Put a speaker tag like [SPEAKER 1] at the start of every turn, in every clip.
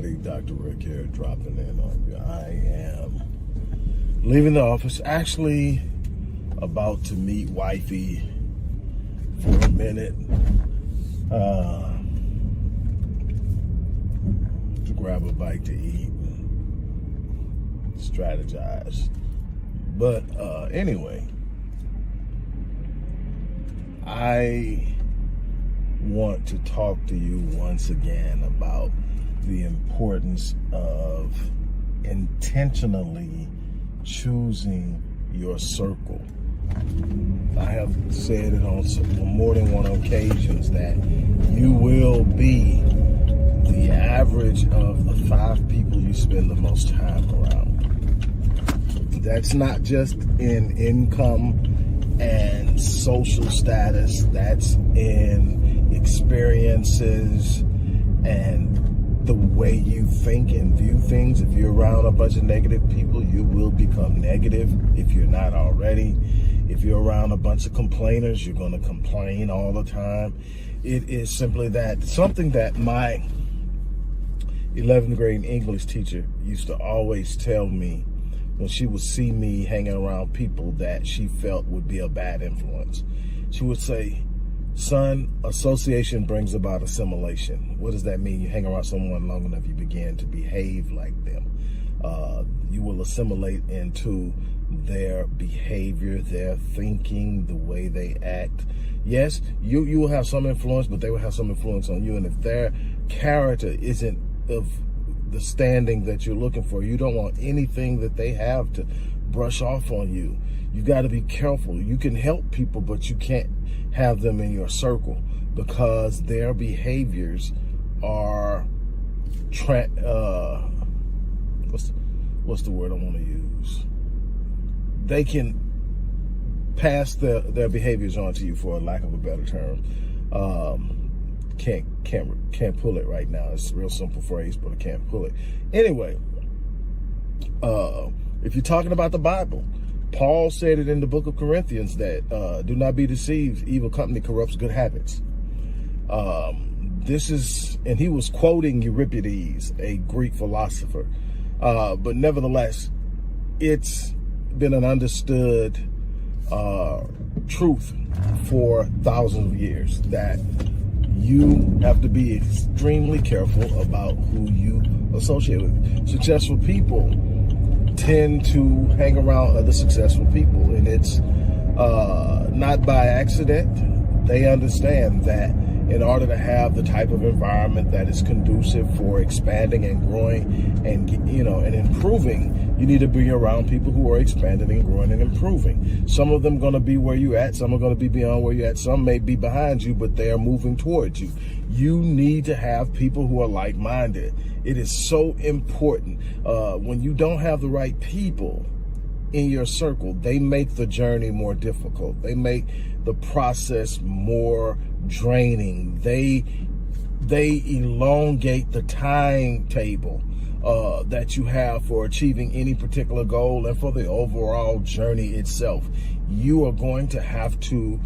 [SPEAKER 1] everybody. Dr. Rick here, dropping in on you. I am leaving the office, actually about to meet wifey for a minute to grab a bite to eat and strategize. But anyway, I want to talk to you once again about the importance of intentionally choosing your circle. I have said it on more than one occasions that you will be the average of the 5 people you spend the most time around. That's not just in income and social status, that's in experiences and the way you think and view things. If you're around a bunch of negative people, you will become negative if you're not already. If you're around a bunch of complainers, you're going to complain all the time. It is simply that. Something that my 11th grade English teacher used to always tell me when she would see me hanging around people that she felt would be a bad influence. She would say, "Son, association brings about assimilation." What does that mean? You hang around someone long enough, you begin to behave like them. You will assimilate into their behavior, their thinking, the way they act. Yes, you will have some influence, but they will have some influence on you. And if their character isn't of the standing that you're looking for, you don't want anything that they have to brush off on you. You got to be careful. You can help people, but you can't have them in your circle because their behaviors are what's the word I want to use? They can pass their behaviors on to you, for a lack of a better term. Can't pull it right now. It's a real simple phrase, but I can't pull it. Anyway, if you're talking about the Bible, Paul said it in the book of Corinthians that do not be deceived, evil company corrupts good habits. And he was quoting Euripides, a Greek philosopher. But nevertheless, it's been an understood truth for thousands of years that you have to be extremely careful about who you associate with. Successful people tend to hang around other successful people, and it's not by accident. They understand that in order to have the type of environment that is conducive for expanding and growing and and improving, you need to be around people who are expanding and growing and improving. Some of them going to be where you at, some are going to be beyond where you at, some may be behind you, but they are moving towards you. You need to have people who are like-minded. It is so important. When you don't have the right people in your circle, they make the journey more difficult. They make the process more draining. They elongate the timetable that you have for achieving any particular goal and for the overall journey itself. You are going to have to,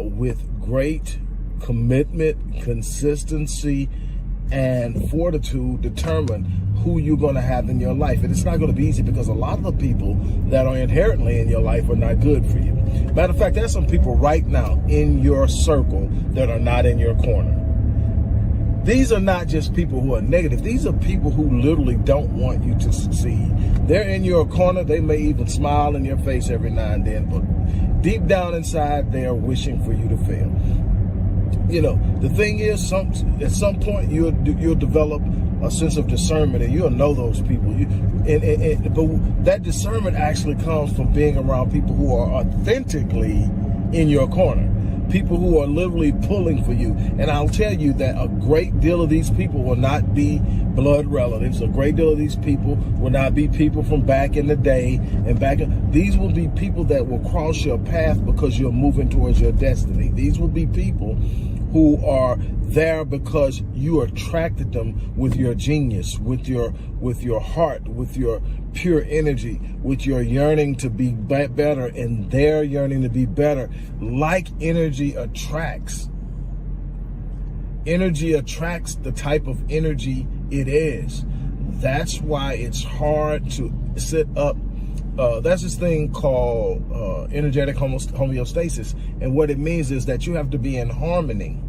[SPEAKER 1] with great commitment, consistency, and fortitude, determine who you're going to have in your life. And it's not going to be easy because a lot of the people that are inherently in your life are not good for you. Matter of fact, there's some people right now in your circle that are not in your corner. These are not just people who are negative. These are people who literally don't want you to succeed. They're in your corner. They may even smile in your face every now and then, but deep down inside, they are wishing for you to fail. The thing is, at some point, you'll develop a sense of discernment, and you'll know those people. But that discernment actually comes from being around people who are authentically in your corner. People who are literally pulling for you. And I'll tell you that a great deal of these people will not be blood relatives. A great deal of these people will not be people from back in the day. These will be people that will cross your path because you're moving towards your destiny. These will be people who are there because you attracted them with your genius, with your heart, with your pure energy, with your yearning to be better and their yearning to be better. Like energy attracts. Energy attracts the type of energy It is. That's why it's hard to sit up. That's this thing called energetic homeostasis. And what it means is that you have to be in harmony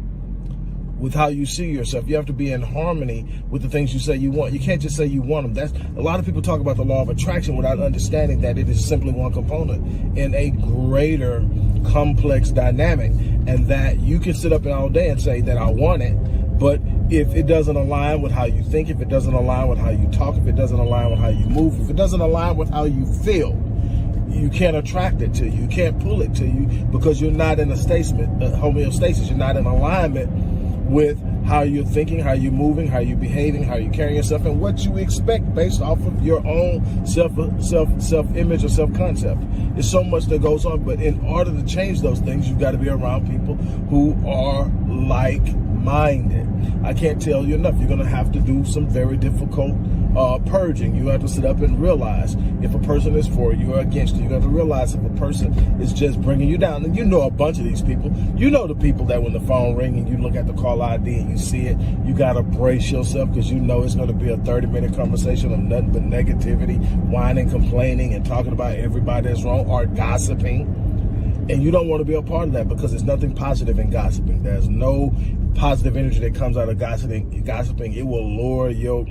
[SPEAKER 1] with how you see yourself. You have to be in harmony with the things you say you want. You can't just say you want them. A lot of people talk about the law of attraction without understanding that it is simply one component in a greater complex dynamic, and that you can sit up all day and say that I want it, but if it doesn't align with how you think, if it doesn't align with how you talk, if it doesn't align with how you move, if it doesn't align with how you feel, you can't attract it to you. You can't pull it to you because you're not in a homeostasis. You're not in alignment with how you're thinking, how you're moving, how you're behaving, how you're carrying yourself, and what you expect based off of your own self-image or self-concept. There's so much that goes on, but in order to change those things, you've got to be around people who are like-minded. I can't tell you enough. You're going to have to do some very difficult purging. You have to sit up and realize if a person is for you or against you. You have to realize if a person is just bringing you down. And you know a bunch of these people. You know the people that when the phone rings and you look at the call ID and you see it, you got to brace yourself because you know it's going to be a 30-minute conversation of nothing but negativity, whining, complaining, and talking about everybody that's wrong or gossiping. And you don't want to be a part of that because there's nothing positive in gossiping. There's no positive energy that comes out of gossiping. It will lower your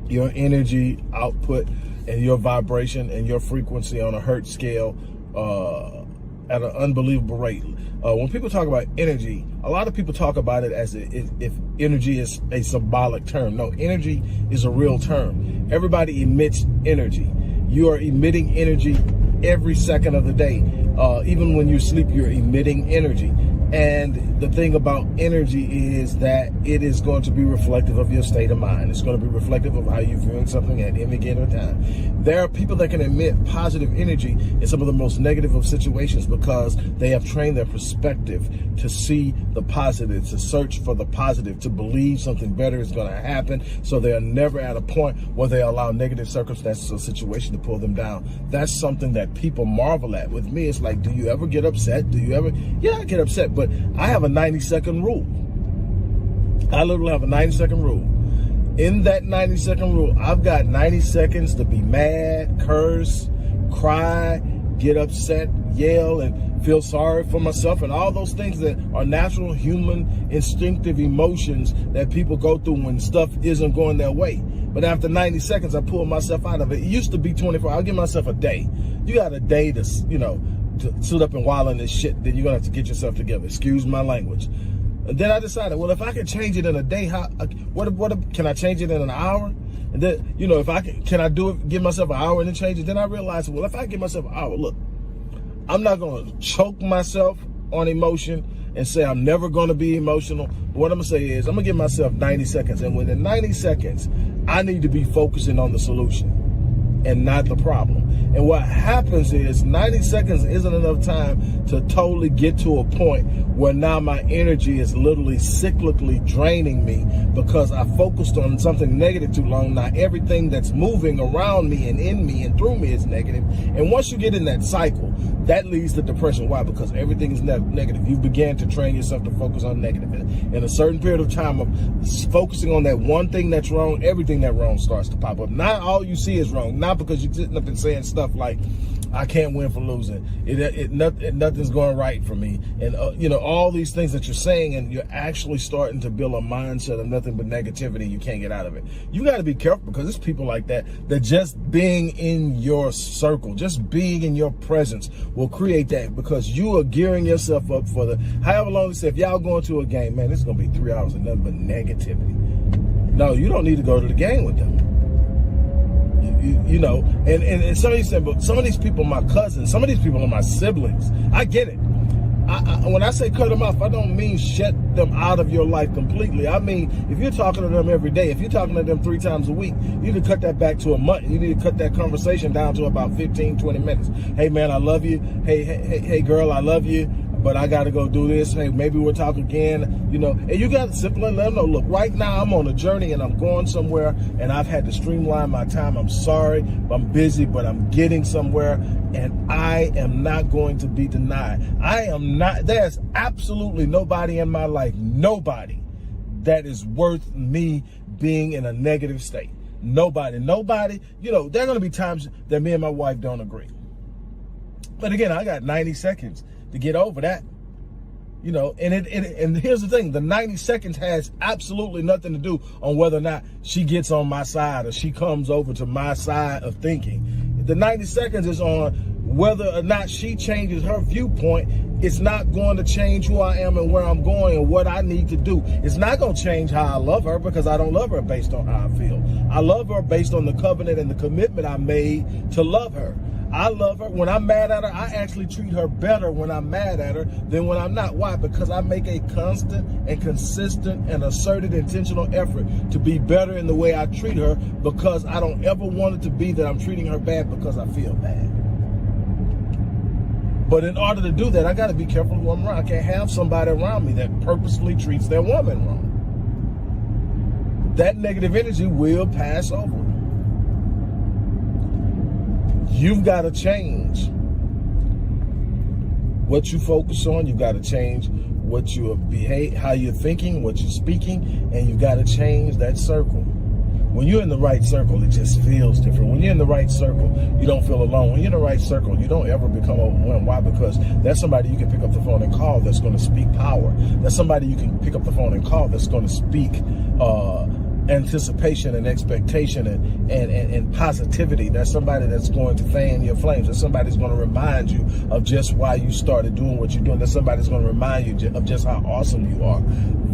[SPEAKER 1] energy output and your vibration and your frequency on a Hertz scale at an unbelievable rate. When people talk about energy, a lot of people talk about it as if energy is a symbolic term. No, energy is a real term. Everybody emits energy. You are emitting energy every second of the day. Even when you sleep, you're emitting energy. And the thing about energy is that it is going to be reflective of your state of mind. It's going to be reflective of how you're viewing something at any given time. There are people that can emit positive energy in some of the most negative of situations because they have trained their perspective to see the positive, to search for the positive, to believe something better is going to happen. So they are never at a point where they allow negative circumstances or situation to pull them down. That's something that people marvel at. With me, it's like, do you ever get upset? Yeah, I get upset. But I have a 90-second rule. I literally have a 90-second rule. In that 90-second rule, I've got 90 seconds to be mad, curse, cry, get upset, yell, and feel sorry for myself, and all those things that are natural human instinctive emotions that people go through when stuff isn't going their way. But after 90 seconds, I pull myself out of it. It used to be 24. I'll give myself a day. You got a day to sit up and wallow in this shit, then you're going to have to get yourself together. Excuse my language. And then I decided, well, if I can change it in a day, can I change it in an hour? And then, if I can I do it, give myself an hour and then change it? Then I realized, well, if I give myself an hour, look, I'm not going to choke myself on emotion and say I'm never going to be emotional. But what I'm going to say is I'm going to give myself 90 seconds. And within 90 seconds, I need to be focusing on the solution and not the problem. And what happens is 90 seconds isn't enough time to totally get to a point where now my energy is literally cyclically draining me because I focused on something negative too long. Now everything that's moving around me and in me and through me is negative. And once you get in that cycle, that leads to depression. Why? Because everything is negative. You began to train yourself to focus on negative. In a certain period of time of focusing on that one thing that's wrong, everything that wrong starts to pop up. Not all you see is wrong. Not because you're sitting up and saying stuff like, I can't win for losing. Nothing's going right for me. And, all these things that you're saying, and you're actually starting to build a mindset of nothing but negativity. You can't get out of it. You got to be careful because there's people like that just being in your circle, just being in your presence will create that because you are gearing yourself up for however long they say, if y'all going to a game, man, this is going to be 3 hours of nothing but negativity. No, you don't need to go to the game with them. And some of these people are my cousins. Some of these people are my siblings. I get it. When I say cut them off, I don't mean shut them out of your life completely. I mean, if you're talking to them every day, if you're talking to them 3 times a week, you need to cut that back to a month. You need to cut that conversation down to about 15, 20 minutes. Hey, man, I love you. Hey, girl, I love you. But I got to go do this. Hey, maybe we'll talk again, and you got to simply let them know, look, right now I'm on a journey and I'm going somewhere and I've had to streamline my time. I'm sorry, I'm busy, but I'm getting somewhere and I am not going to be denied. There's absolutely nobody in my life, nobody that is worth me being in a negative state. Nobody, there are going to be times that me and my wife don't agree. But again, I got 90 seconds to get over that. And here's the thing, the 90 seconds has absolutely nothing to do on whether or not she gets on my side or she comes over to my side of thinking. The 90 seconds is on whether or not she changes her viewpoint. It's not going to change who I am and where I'm going and what I need to do. It's not going to change how I love her, because I don't love her based on how I feel. I love her based on the covenant and the commitment I made to love her. I love her. When I'm mad at her, I actually treat her better when I'm mad at her than when I'm not. Why? Because I make a constant and consistent and asserted intentional effort to be better in the way I treat her, because I don't ever want it to be that I'm treating her bad because I feel bad. But in order to do that, I got to be careful who I'm around. I can't have somebody around me that purposely treats their woman wrong. That negative energy will pass over. You've got to change what you focus on. You've got to change what you behave, how you're thinking, what you're speaking, and you've got to change that circle. When you're in the right circle, it just feels different. When you're in the right circle, you don't feel alone. When you're in the right circle, you don't ever become overwhelmed. Why? Because that's somebody you can pick up the phone and call that's going to speak power. That's somebody you can pick up the phone and call that's going to speak anticipation and expectation and positivity. That's somebody that's going to fan your flames. That's somebody that's going to remind you of just why you started doing what you're doing. That's somebody that's going to remind you of just how awesome you are.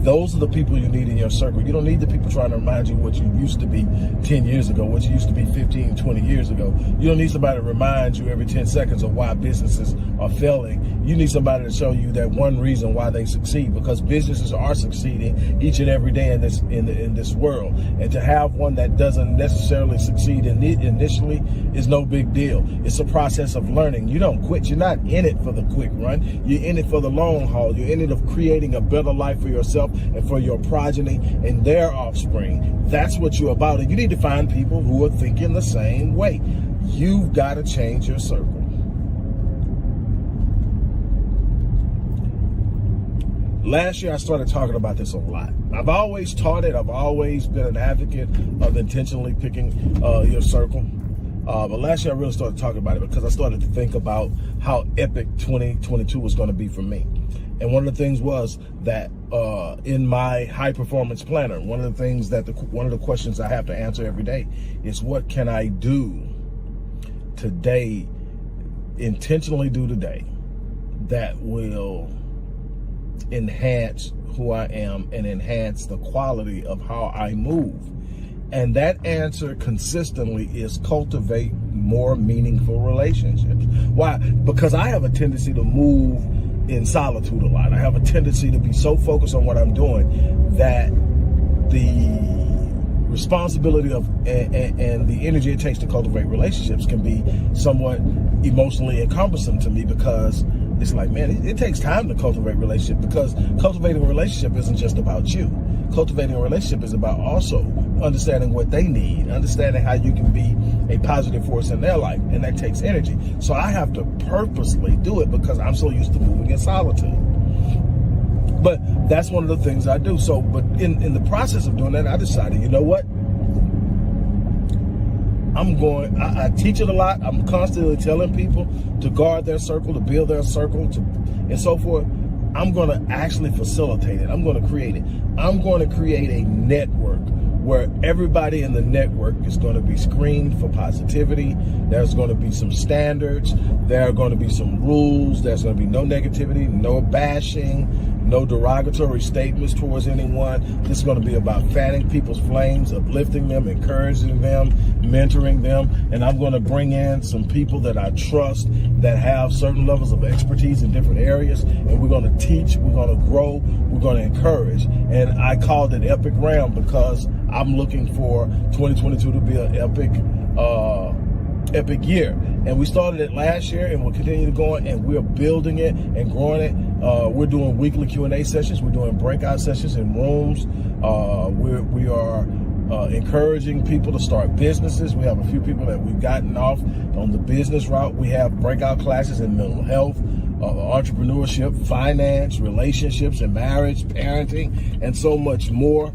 [SPEAKER 1] Those are the people you need in your circle. You don't need the people trying to remind you what you used to be 10 years ago, what you used to be 15, 20 years ago. You don't need somebody to remind you every 10 seconds of why businesses are failing. You need somebody to show you that one reason why they succeed, because businesses are succeeding each and every day in this world. And to have one that doesn't necessarily succeed initially is no big deal. It's a process of learning. You don't quit. You're not in it for the quick run. You're in it for the long haul. You're in it of creating a better life for yourself and for your progeny and their offspring. That's what you're about. And you need to find people who are thinking the same way. You've got to change your circle. Last year, I started talking about this a lot. I've always taught it. I've always been an advocate of intentionally picking your circle. But last year, I really started talking about it because I started to think about how epic 2022 was going to be for me. And one of the things was that in my high performance planner, one of the questions I have to answer every day is, what can I do today, intentionally do today, that will enhance who I am and enhance the quality of how I move? And that answer consistently is cultivate more meaningful relationships. Why? Because I have a tendency to move in solitude a lot. I have a tendency to be so focused on what I'm doing that the responsibility of and the energy it takes to cultivate relationships can be somewhat emotionally cumbersome to me, because it's like, man, it takes time to cultivate a relationship, because cultivating a relationship isn't just about you. Cultivating a relationship is about also understanding what they need, understanding how you can be a positive force in their life, and that takes energy. So I have to purposely do it because I'm so used to moving in solitude. But that's one of the things I do. So, but in the process of doing that, I decided, you know what? I teach it a lot. I'm constantly telling people to guard their circle, to build their circle, and so forth. I'm going to actually facilitate it. I'm going to create it. I'm going to create a network where everybody in the network is going to be screened for positivity. There's going to be some standards. There are going to be some rules. There's going to be no negativity, no bashing, no derogatory statements towards anyone. This is going to be about fanning people's flames, uplifting them, encouraging them, mentoring them. And I'm going to bring in some people that I trust that have certain levels of expertise in different areas. And we're going to teach, we're going to grow, we're going to encourage. And I called it Epic Realm because I'm looking for 2022 to be an epic year. And we started it last year, and we'll continue to go on, and we're building it and growing it. We're doing weekly Q&A sessions. We're doing breakout sessions in rooms. We are encouraging people to start businesses. We have a few people that we've gotten off on the business route. We have breakout classes in mental health. entrepreneurship, finance, relationships and marriage, parenting, and so much more.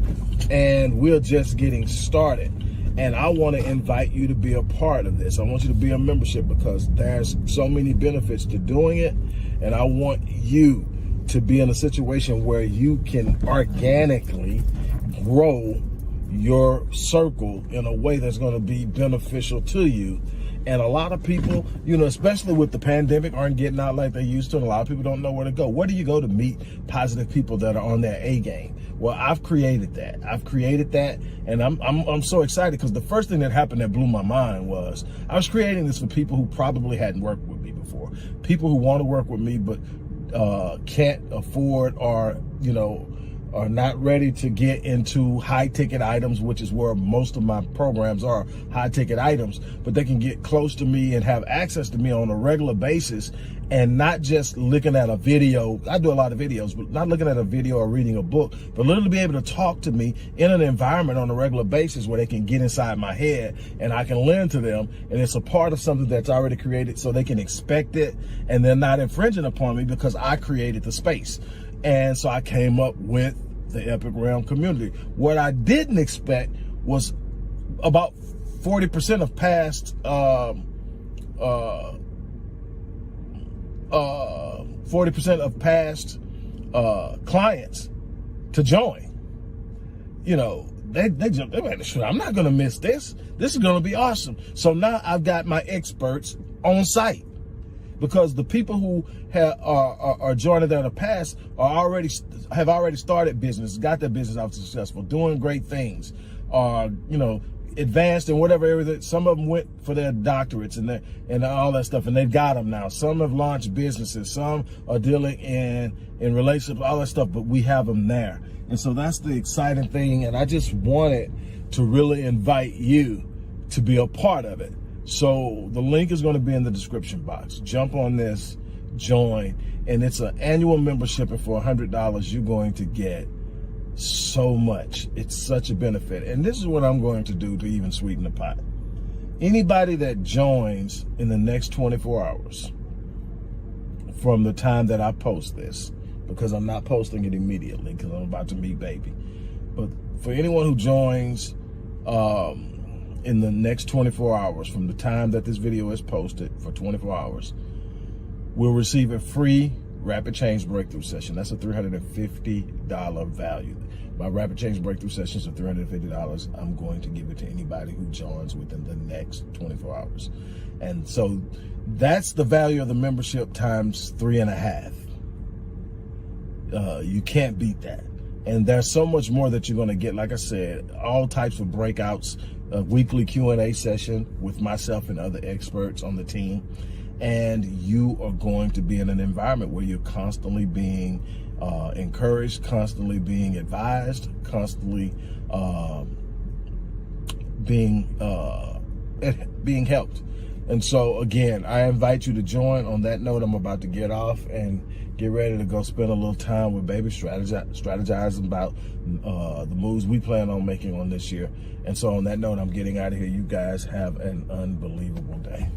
[SPEAKER 1] And we're just getting started. And I want to invite you to be a part of this. I want you to be a membership because there's so many benefits to doing it. And I want you to be in a situation where you can organically grow your circle in a way that's going to be beneficial to you. And a lot of people, especially with the pandemic, aren't getting out like they used to. And a lot of people don't know where to go. Where do you go to meet positive people that are on their A game? Well, I've created that. And I'm so excited because the first thing that happened that blew my mind was I was creating this for people who probably hadn't worked with me before. People who want to work with me but can't afford or, are not ready to get into high ticket items, which is where most of my programs are, high ticket items, but they can get close to me and have access to me on a regular basis and not just looking at a video. I do a lot of videos, but not looking at a video or reading a book, but literally be able to talk to me in an environment on a regular basis where they can get inside my head and I can lend to them. And it's a part of something that's already created so they can expect it and they're not infringing upon me because I created the space. And so I came up with the Epic Realm community. What I didn't expect was about 40% of past 40% of past clients to join. They jumped. They went, I'm not gonna miss this. This is gonna be awesome. So now I've got my experts on site. Because the people who are joining that in the past have already started business, got their business out successful, doing great things, advanced in whatever area. That some of them went for their doctorates and all that stuff, and they've got them now. Some have launched businesses, some are dealing in relationships, all that stuff. But we have them there, and so that's the exciting thing. And I just wanted to really invite you to be a part of it. So the link is going to be in the description box. Jump on this, join, and it's an annual membership, and for $100 you're going to get so much. It's such a benefit. And this is what I'm going to do to even sweeten the pot. Anybody that joins in the next 24 hours from the time that I post this, because I'm not posting it immediately because I'm about to meet baby, but for anyone who joins in the next 24 hours from the time that this video is posted for 24 hours, we'll receive a free Rapid Change Breakthrough Session. That's a $350 value. My Rapid Change Breakthrough Sessions are $350. I'm going to give it to anybody who joins within the next 24 hours. And so that's the value of the membership times 3.5. You can't beat that. And there's so much more that you're going to get. Like I said, all types of breakouts, a weekly Q&A session with myself and other experts on the team. And you are going to be in an environment where you're constantly being encouraged, constantly being advised, constantly being helped. And so again, I invite you to join. On that note, I'm about to get off and get ready to go spend a little time with baby, strategizing about the moves we plan on making on this year. And so on that note, I'm getting out of here. You guys have an unbelievable day.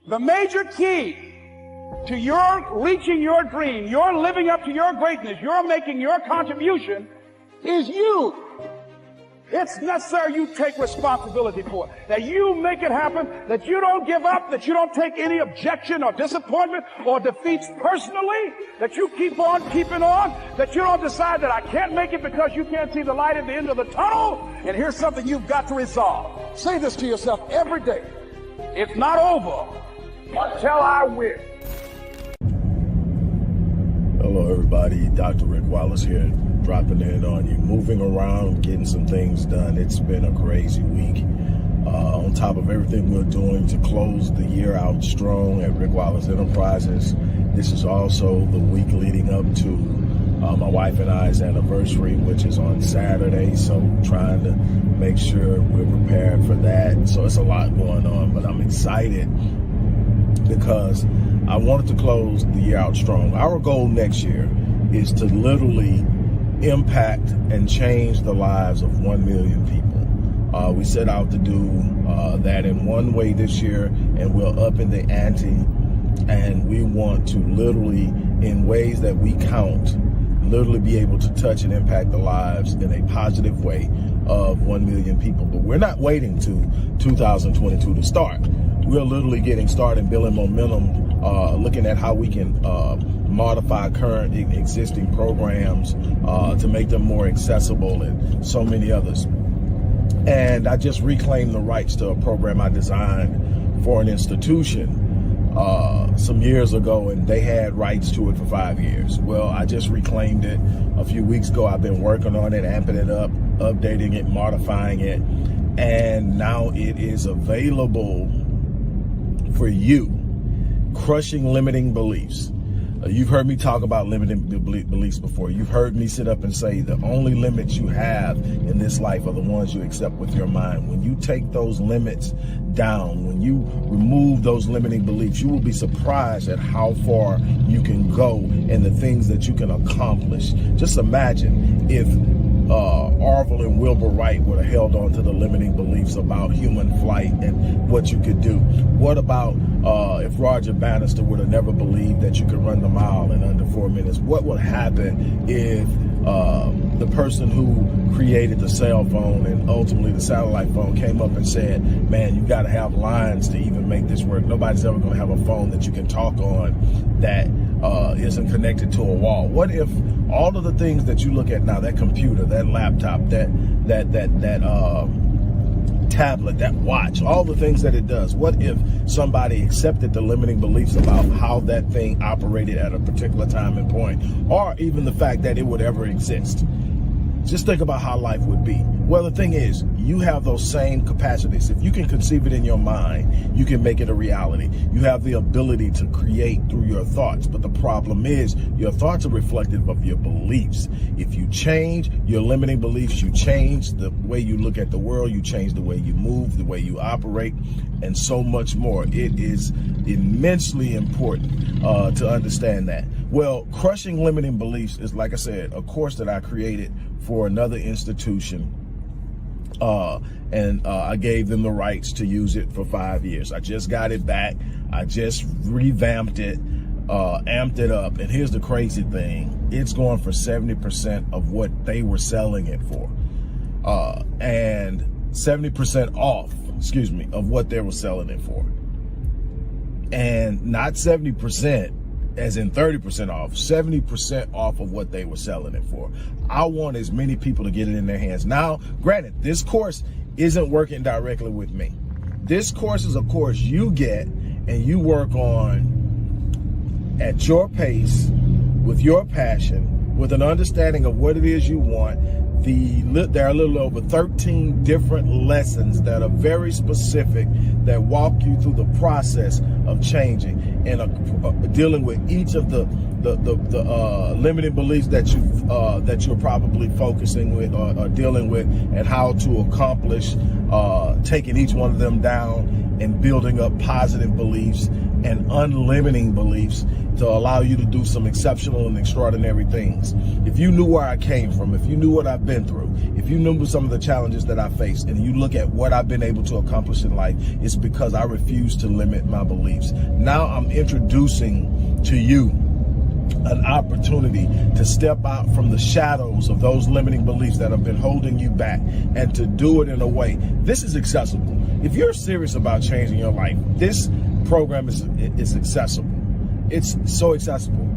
[SPEAKER 2] The major key to your reaching your dream, your living up to your greatness, your making your contribution is you. It's necessary you take responsibility for it, that you make it happen, that you don't give up, that you don't take any objection or disappointment or defeats personally, that you keep on keeping on, that you don't decide that I can't make it because you can't see the light at the end of the tunnel. And here's something you've got to resolve. Say this to yourself every day. It's not over until I win.
[SPEAKER 1] Hello, everybody. Dr. Rick Wallace here, dropping in on you, moving around, getting some things done. It's been a crazy week. On top of everything we're doing to close the year out strong at Rick Wallace Enterprises, this is also the week leading up to my wife and I's anniversary, which is on Saturday. So trying to make sure we're prepared for that. So it's a lot going on, but I'm excited because I wanted to close the year out strong. Our goal next year is to literally impact and change the lives of 1 million people. We set out to do that in one way this year, and we're up in the ante, and we want to literally, in ways that we count, literally be able to touch and impact the lives in a positive way of 1 million people. But we're not waiting to 2022 to start. We're literally getting started, building momentum, looking at how we can modify current existing programs to make them more accessible, and so many others. And I just reclaimed the rights to a program I designed for an institution some years ago, and they had rights to it for 5 years. Well, I just reclaimed it a few weeks ago. I've been working on it, amping it up, updating it, modifying it, and now it is available for you. Crushing limiting beliefs. You've heard me talk about limiting beliefs before. You've heard me sit up and say the only limits you have in this life are the ones you accept with your mind. When you take those limits down, when you remove those limiting beliefs, you will be surprised at how far you can go and the things that you can accomplish. Just imagine if Orville and Wilbur Wright would have held on to the limiting beliefs about human flight and what you could do. What about if Roger Bannister would have never believed that you could run the mile in under 4 minutes? What would happen if the person who created the cell phone and ultimately the satellite phone came up and said, man, you got to have lines to even make this work. Nobody's ever going to have a phone that you can talk on that isn't connected to a wall. What if all of the things that you look at now, that computer, that laptop, that tablet, that watch, all the things that it does, what if somebody accepted the limiting beliefs about how that thing operated at a particular time and point, or even the fact that it would ever exist? Just think about how life would be. Well, the thing is, you have those same capacities. If you can conceive it in your mind, you can make it a reality. You have the ability to create through your thoughts. But the problem is, your thoughts are reflective of your beliefs. If you change your limiting beliefs, you change the way you look at the world, you change the way you move, the way you operate, and so much more. It is immensely important to understand that. Well, crushing limiting beliefs is, like I said, a course that I created for another institution. And I gave them the rights to use it for 5 years. I just got it back. I just revamped it, amped it up. And here's the crazy thing. It's going for 70% of what they were selling it for. And 70% off, of what they were selling it for. And not 70%. As in 30% off, 70% off of what they were selling it for. I want as many people to get it in their hands. Now, granted, this course isn't working directly with me. This course is a course you get and you work on at your pace, with your passion, with an understanding of what it is you want. There are a little over 13 different lessons that are very specific that walk you through the process of changing and dealing with each of the limiting beliefs that you're probably focusing with or dealing with, and how to accomplish taking each one of them down and building up positive beliefs and unlimiting beliefs to allow you to do some exceptional and extraordinary things. If you knew where I came from, if you knew what I've been through, if you knew some of the challenges that I faced, and you look at what I've been able to accomplish in life, it's because I refuse to limit my beliefs. Now I'm introducing to you an opportunity to step out from the shadows of those limiting beliefs that have been holding you back, and to do it in a way. This is accessible. If you're serious about changing your life, this program is accessible. It's so accessible.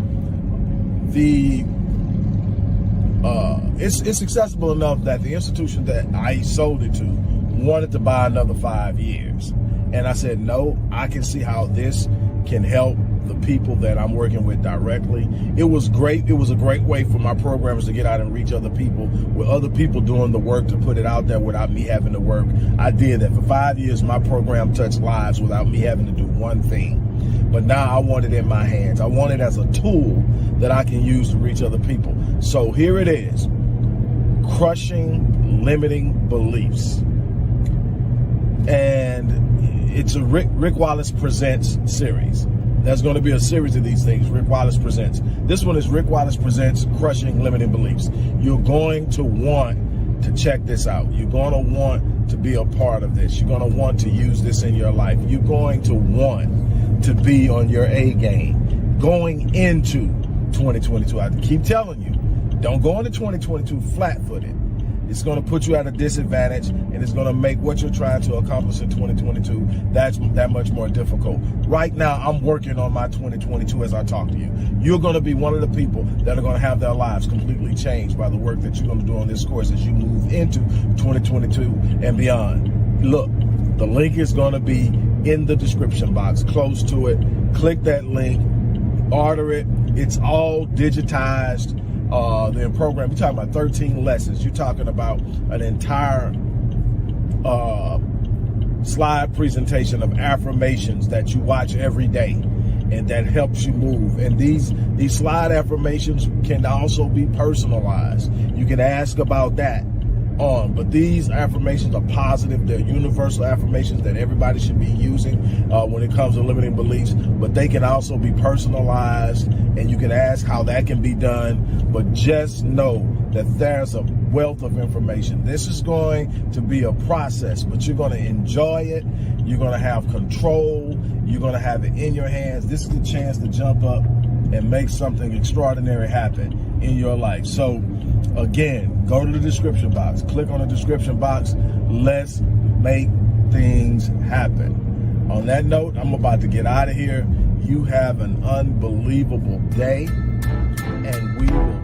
[SPEAKER 1] It's accessible enough that the institution that I sold it to wanted to buy another 5 years. And I said, no, I can see how this can help the people that I'm working with directly. It was great. It was a great way for my programmers to get out and reach other people, with other people doing the work to put it out there without me having to work. I did that. For 5 years, my program touched lives without me having to do one thing. But now I want it in my hands. I want it as a tool that I can use to reach other people. So here it is. Crushing limiting beliefs. And it's a Rick Wallace Presents series. There's going to be a series of these things. Rick Wallace Presents. This one is Rick Wallace Presents Crushing Limiting Beliefs. You're going to want to check this out. You're going to want to be a part of this. You're going to want to use this in your life. You're going to want to be on your A game going into 2022. I keep telling you, don't go into 2022 flat-footed. It's going to put you at a disadvantage, and it's going to make what you're trying to accomplish in 2022 that much more difficult. Right now, I'm working on my 2022 as I talk to you. You're going to be one of the people that are going to have their lives completely changed by the work that you're going to do on this course as you move into 2022 and beyond. Look, the link is going to be in the description box, close to it. Click that link, order it. It's all digitized. The program, you're talking about 13 lessons. You're talking about an entire slide presentation of affirmations that you watch every day, and that helps you move. And these slide affirmations can also be personalized. You can ask about that on, but these affirmations are positive. They're universal affirmations that everybody should be using when it comes to limiting beliefs, but they can also be personalized, and you can ask how that can be done. But just know that there's a wealth of information. This is going to be a process, but you're going to enjoy it. You're going to have control. You're going to have it in your hands. This is the chance to jump up and make something extraordinary happen in your life. So again, go to the description box, click on the description box. Let's make things happen. On that note, I'm about to get out of here. You have an unbelievable day, and we will